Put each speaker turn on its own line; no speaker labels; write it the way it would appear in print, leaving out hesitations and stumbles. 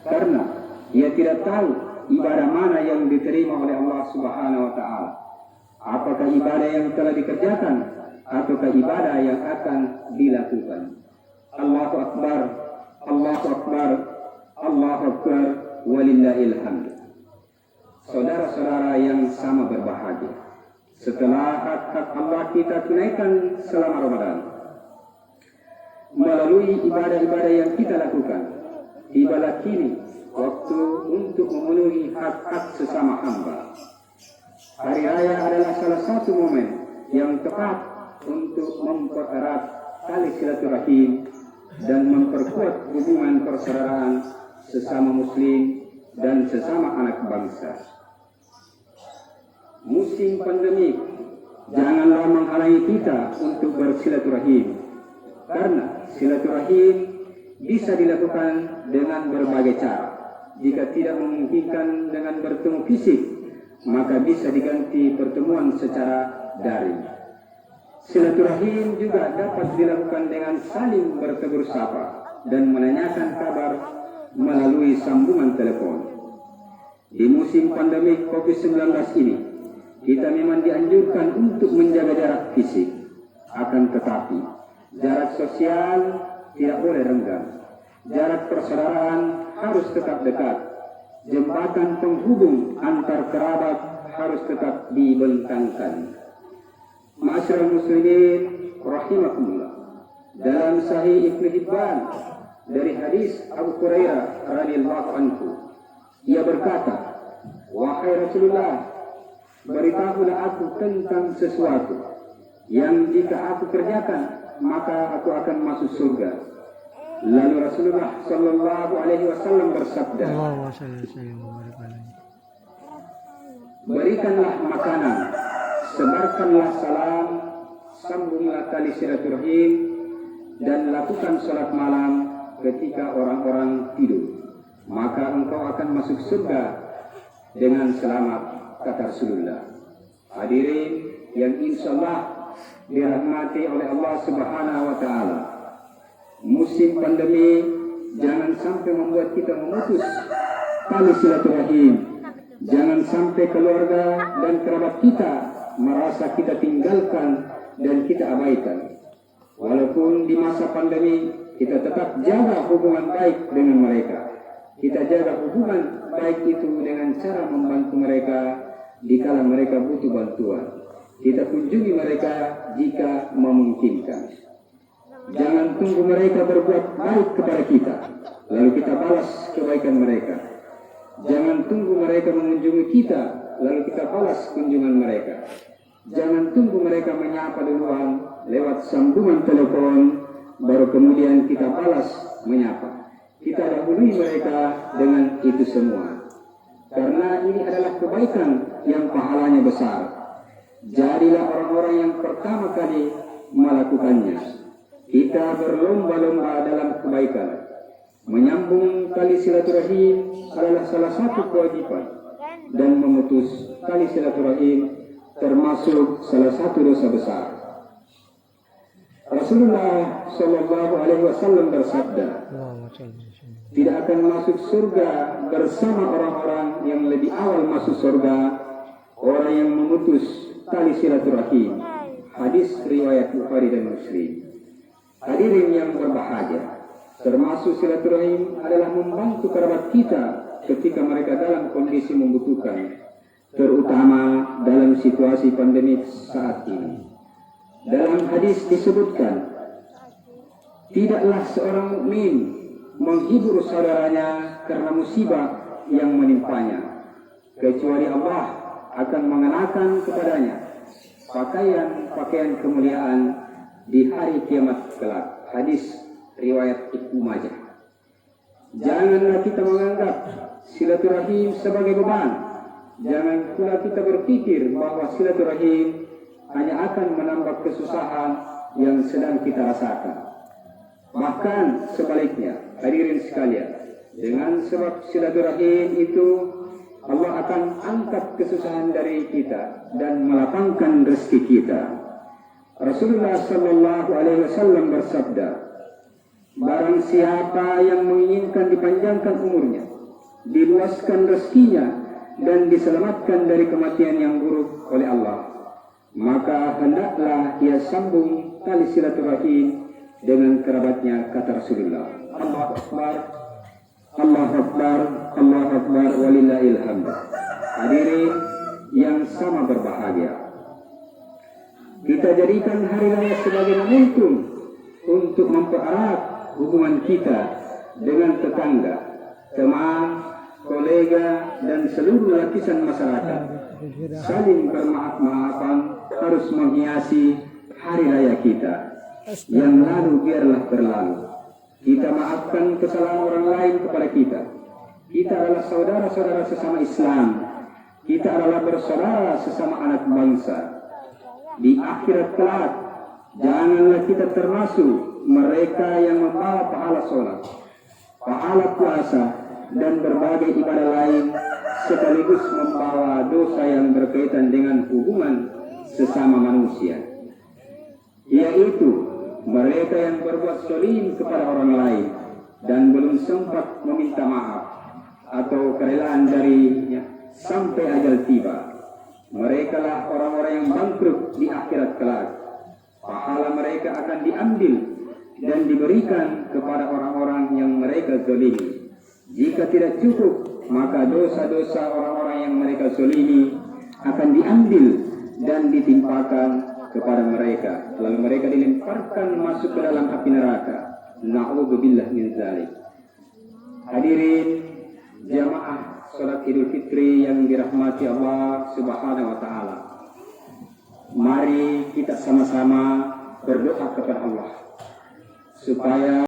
karena ia tidak tahu ibadah mana yang diterima oleh Allah Subhanahu wa taala. Apakah ibadah yang telah dikerjakan ataukah ibadah yang akan dilakukan. Allahu Akbar, Allahu Akbar, Allahu Akbar, walillahil hamd. Saudara-saudara yang sama berbahagia, setelah hak-hak Allah kita tunaikan selama Ramadan, melalui ibadah-ibadah yang kita lakukan, tibalah kini waktu untuk memenuhi hak-hak sesama hamba. Hari raya adalah salah satu momen yang tepat untuk mempererat tali silaturahim dan memperkuat hubungan persaudaraan sesama muslim dan sesama anak bangsa. Musim pandemik janganlah menghalangi kita untuk bersilaturahim, karena silaturahim bisa dilakukan dengan berbagai cara. Jika tidak memungkinkan dengan bertemu fisik, maka bisa diganti pertemuan secara daring. Silaturahim juga dapat dilakukan dengan saling bertegur sapa dan menanyakan kabar melalui sambungan telepon. Di musim pandemi COVID-19 ini, kita memang dianjurkan untuk menjaga jarak fisik. Akan tetapi, jarak sosial tidak boleh renggang. Jarak persaudaraan harus tetap dekat. Jembatan penghubung antar kerabat harus tetap dibentangkan. Ma'asyiral muslimin rahimakumullah. Dalam Sahih Ibnu Hibban dari hadis Abu Hurairah radhiyallahu anhu, ia berkata, "Wahai Rasulullah, beritahulah aku tentang sesuatu yang jika aku kerjakan maka aku akan masuk surga." Lalu Rasulullah sallallahu alaihi wasallam bersabda, "Berikanlah makanan, sebarkanlah salam, sambunglah tali silaturahim, dan lakukan salat malam ketika orang-orang tidur. Maka engkau akan masuk surga dengan selamat," kata Rasulullah. Hadirin yang insyaallah dirahmati oleh Allah Subhanahu wa taala. Musim pandemi jangan sampai membuat kita memutus tali silaturahim. Jangan sampai keluarga dan kerabat kita merasa kita tinggalkan dan kita abaikan. Walaupun di masa pandemi kita tetap jaga hubungan baik dengan mereka. Kita jaga hubungan baik itu dengan cara membantu mereka dikala mereka butuh bantuan. Kita kunjungi mereka jika memungkinkan. Jangan tunggu mereka berbuat baik kepada kita, lalu kita balas kebaikan mereka. Jangan tunggu mereka mengunjungi kita, lalu kita balas kunjungan mereka. Jangan tunggu mereka menyapa duluan lewat sambungan telepon, baru kemudian kita balas menyapa. Kita dahului mereka dengan itu semua. Karena ini adalah kebaikan yang pahalanya besar. Jadilah orang-orang yang pertama kali melakukannya. Kita berlomba-lomba dalam kebaikan. Menyambung tali silaturahim adalah salah satu kewajiban, dan memutus tali silaturahim termasuk salah satu dosa besar. Rasulullah Shallallahu Alaihi Wasallam bersabda, "Tidak akan masuk surga bersama orang-orang yang lebih awal masuk surga orang yang memutus tali silaturahim." Hadis riwayat Bukhari dan Muslim. Hadirin yang berbahagia, termasuk silaturahim adalah membantu kerabat kita ketika mereka dalam kondisi membutuhkan, terutama dalam situasi pandemi saat ini. Dalam hadis disebutkan, tidaklah seorang mukmin menghibur saudaranya karena musibah yang menimpanya, kecuali Allah akan mengenakan kepadanya pakaian kemuliaan di hari kiamat kelak. Hadis riwayat Ibnu Majah. Janganlah kita menganggap silaturahim sebagai beban. Jangan pula kita berpikir bahwa silaturahim hanya akan menambah kesusahan yang sedang kita rasakan. Bahkan sebaliknya, hadirin sekalian, dengan sebab silaturahim itu Allah akan angkat kesusahan dari kita dan melapangkan rezeki kita. Rasulullah sallallahu alaihi wasallam bersabda, Barang siapa yang menginginkan dipanjangkan umurnya, diluaskan rezekinya, dan diselamatkan dari kematian yang buruk oleh Allah, maka hendaklah dia sambung tali silaturahim dengan kerabatnya, kata Rasulullah. Allahu Akbar, Allahu Akbar, Allahu Akbar, walillahil hamd. Hadirin yang sama berbahagia, kita jadikan hari raya sebagai momentum untuk mempererat hubungan kita dengan tetangga, teman, kolega, dan seluruh lapisan masyarakat. Saling bermaaf-maafan harus menghiasi hari raya kita. Yang lalu biarlah berlalu. Kita maafkan kesalahan orang lain kepada kita. Kita adalah saudara-saudara sesama Islam. Kita adalah bersaudara sesama anak bangsa. Di akhirat kelak, janganlah kita termasuk mereka yang membawa pahala sholat, pahala puasa, dan berbagai ibadah lain, sekaligus membawa dosa yang berkaitan dengan hubungan sesama manusia, yaitu mereka yang berbuat zalim kepada orang lain dan belum sempat meminta maaf atau kerelaan darinya sampai ajal tiba. Mereka lah orang-orang yang bangkrut di akhirat kelak. Pahala mereka akan diambil dan diberikan kepada orang-orang yang mereka zalimi. Jika tidak cukup, maka dosa-dosa orang-orang yang mereka zalimi akan diambil dan ditimpakan kepada mereka, lalu mereka dilemparkan masuk ke dalam api neraka. Na'udzubillah min dzalik. Hadirin jamaah salat Idul Fitri yang dirahmati Allah Subhanahu wa taala. Mari kita sama-sama berdoa kepada Allah supaya